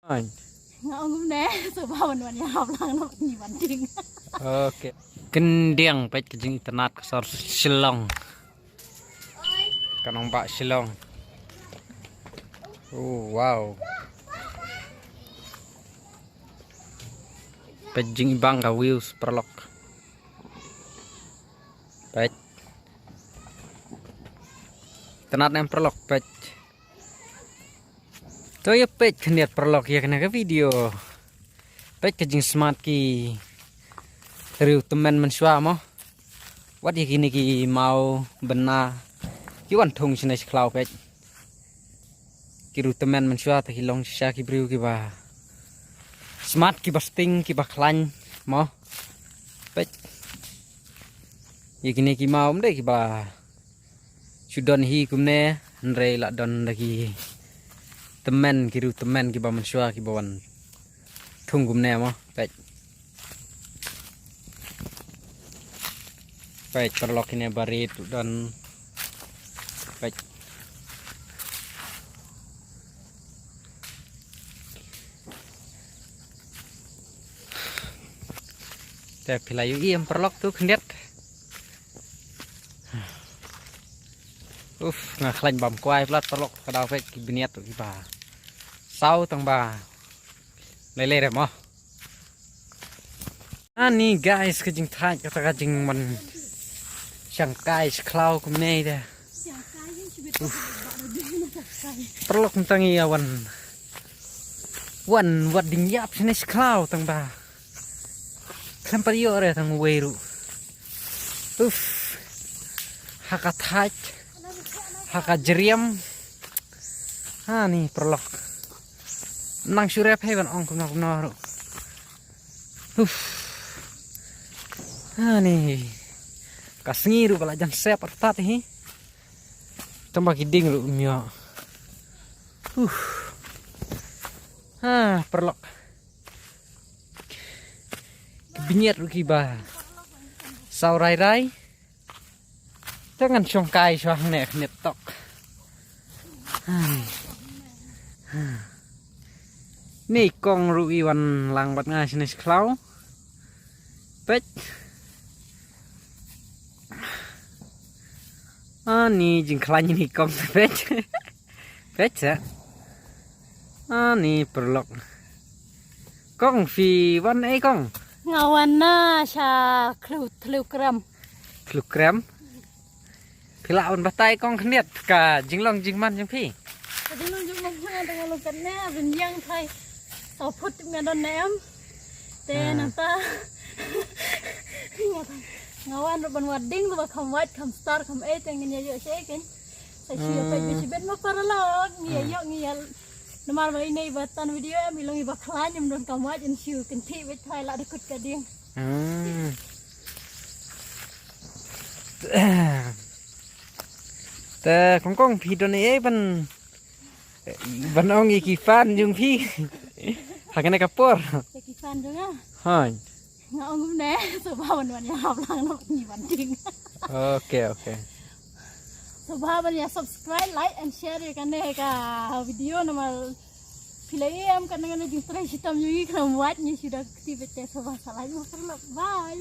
Anh. Ngọng nè, số baoวันนี้học lang nó nhịวันจริง Oke. Kendiang pet kejing internet kesor Shillong. Kanong Pak Shillong. Oh wow. Pejing ibang ka wheels perlok. Pet. Internet yang perlok pet. Tuh ya pet keniat perlok ya kena ke video. Pet kejing smart ki. Riu temen mensua mo. Wat ya gini ki mau bena. Kiwan thung sini seklau pet. Kiru temen mensua tak hilong sisa ki briu ki ba. Smart ki basting ki baklan mo. Pet. Ya gini ki mau mde ki ba. Sudan hi kumne nre la don lagi. Temen kiru temen ki ba mensua ki bawan. Thung kumne mo pet. Baik, perlok ini barit dan baik. Tapi layu yang perlok tuh kendiat. Ngakhlain bam kuai pelat perlok kadau baik biniat tuh kiba. Sau tang ba. Lele deh mo. Ani guys kejing thai kata kejing man. Sangkai seklau kumne dah. Perlu kentangi awan. Wan wat dingyap sini seklau tang ba. Sampai yo re tang weru. Haka thaj. Haka jeriam. Ha ni perlu. Nang surep hewan ong kumna kumna. Ha ni. Kasngiru pala jan sep artat hi. Tambah kiding ru mio. Perlok. Binyet ru kiba. Saurai-rai. Jangan songkai soang nek netok. Ni kong ru iwan lang bat ngai sini seklau. Pet. Ni jingklanya nih kong pet. Pet ya. Ni perlok. Kong fi wan kong. Ngawan na sya kilogram. Kilogram. Pilaun batai kong keniat ka jinglong jingman jing pi. Jinglong jingman jangan dengan lukannya benjang thai. Soput ngadon nem. Te nanta. Ngawan rupan wading lu bakam white kam star kam yang ini aja shaken. Saya siapa besi bet mak para lah ngiya nomor ini batan video bilang iba klan yang don kam white in shoe kan ti bet thai lah dekut kading. Ta kong phi don ban ong ikifan jung phi. Hakane kapur. Ikifan juga. Hai. Ngọng nè, số baoวันนี้học lang nó nhịวันจริง Oke. Số baoวันนี้ subscribe, like and shareกันdeh ka video nama pilih em kan dengan jung try hitam yui kan buat ni sudah tiba-tiba so bahasa lain bye.